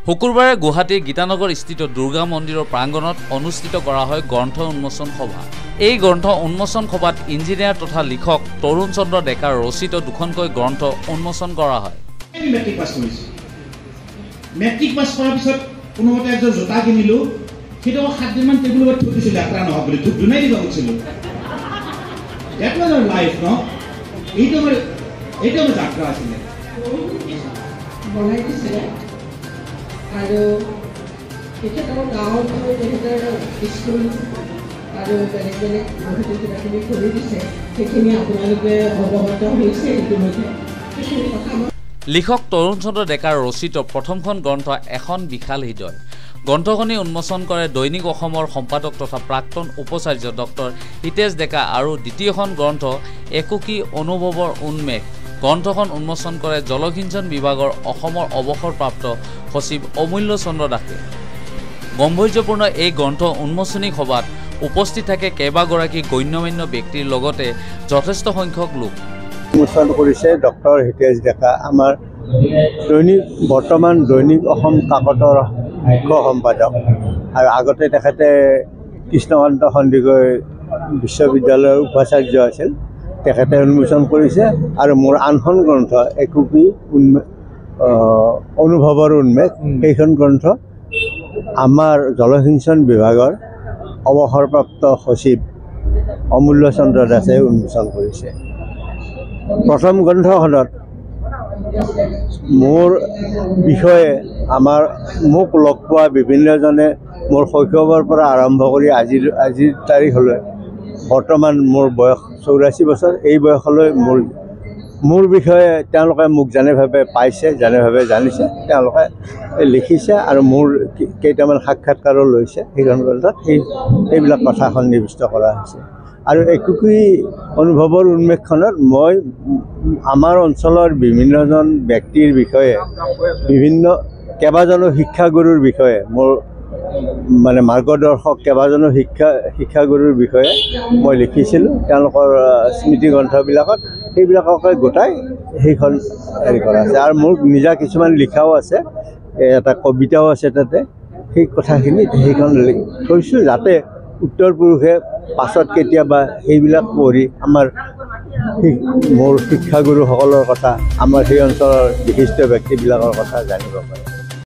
শুকুৰবাৰে গুৱাহাটীৰ গীতানগৰ স্থিত দুৰ্গা মন্দিৰৰ প্ৰাংগণত অনুষ্ঠিত কৰা হয় গ্ৰন্থ উন্মোচন সভা। এই গ্ৰন্থ উন্মোচন সভাত ইঞ্জিনিয়াৰ তথা লিখক তৰুণ চন্দ্ৰ ডেকাৰ ৰচিত দুখনকৈ গ্ৰন্থ উন্মোচন কৰা হয়। মেট্ৰিক পাছ কৰাৰ পিছত কোনোমতে এযোৰ জোতা কিনিলো, সেইটো 7 দিনমান টেবুলৰ ওপৰত থৈ দিছিল লেতেৰা নহওক বুলি, ধূপ ধুনাই দিব গৈছিলো। That was our life, no? এইটো আমাৰ যাত্ৰা আছিলে। বনাই দিছিলে আৰু তেখেতৰ গাঁৱত তেখেতৰ স্কুল আৰু বেলেগ বেলেগ বহুতো কিবাকিবি কৰি দিছে, সেইখিনি আপোনালোকে অৱগত হৈছে ইতিমধ্যে। সেইখিনি কথা লিখক তৰুণ চন্দ্ৰ ডেকাৰ ৰচিত প্ৰথমখন গ্ৰন্থ এখন বিশাল হৃদয়। গ্ৰন্থখনি উন্মোচন কৰে দৈনিক অসমৰ সম্পাদক তথা প্ৰাক্তন উপাচাৰ্য ডক্টৰ হিতেশ ডেকা আৰু দ্বিতীয়খন গ্ৰন্থ একোকি অনুভৱৰ উন্মেষ। গ্ৰন্থখন উন্মোচন কৰে জলসিঞ্চন বিভাগৰ অসমৰ অৱসৰপ্ৰাপ্ত সচিব অমূল্য চন্দ্ৰ দাসে। গম্ভীৰ্যপূৰ্ণ এই গ্ৰন্থ উন্মোচনী সভাত উপস্থিত থাকে কেইবাগৰাকী গণ্যমান্য ব্যক্তিৰ লগতে যথেষ্ট সংখ্যক লোক। উন্মোচন কৰিছে ডক্টৰ হিতেশ ডেকা, আমাৰ বৰ্তমান দৈনিক অসম কাকতৰ মুখ্য সম্পাদক, আৰু আগতে তেখেতে কৃষ্ণকান্ত সন্দিকৈ বিশ্ববিদ্যালয়ৰ উপাচাৰ্য আছিল। তেখেতে উন্মোচন কৰিছে আৰু মোৰ আনখন গ্ৰন্থ একোকি অনুভৱৰ উন্মেষ, সেইখন গ্ৰন্থ আমাৰ জলসিঞ্চন বিভাগৰ অৱসৰপ্ৰাপ্ত সচিব অমূল্য চন্দ্ৰ দাসে উন্মোচন কৰিছে। প্ৰথম গ্ৰন্থখনত মোৰ বিষয়ে মোক লগ পোৱা বিভিন্নজনে মোৰ শৈশৱৰ পৰা আৰম্ভ কৰি আজিৰ তাৰিখলৈ, বৰ্তমান মোৰ বয়স 84 বছৰ, এই বয়সলৈ মোৰ বিষয়ে তেওঁলোকে মোক যেনেভাৱে পাইছে, যেনেভাৱে জানিছে, তেওঁলোকে লিখিছে আৰু মোৰ কেইটামান সাক্ষাৎকাৰো লৈছে। সেইখন গ্ৰন্থত সেইবিলাক কথা সন্নিৱিষ্ট কৰা হৈছে। আৰু একোকি অনুভৱৰ উন্মেষখনত মই আমাৰ অঞ্চলৰ বিভিন্নজন ব্যক্তিৰ বিষয়ে, কেইবাজনো শিক্ষাগুৰুৰ বিষয়ে, মোৰ মাৰ্গদৰ্শক কেইবাজনো শিক্ষাগুৰুৰ বিষয়ে মই লিখিছিলোঁ তেওঁলোকৰ স্মৃতি গ্ৰন্থবিলাকত। সেইবিলাককে গোটাই সেইখন হেৰি কৰা আছে। আৰু মোৰ নিজা কিছুমান লিখাও আছে, এটা কবিতাও আছে তাতে। সেই কথাখিনি সেইখন থৈছোঁ যাতে উত্তৰ পুৰুষে পাছত কেতিয়াবা সেইবিলাক পঢ়ি মোৰ শিক্ষাগুৰুসকলৰ কথা, আমাৰ সেই অঞ্চলৰ বিশিষ্ট ব্যক্তিবিলাকৰ কথা জানিব পাৰে।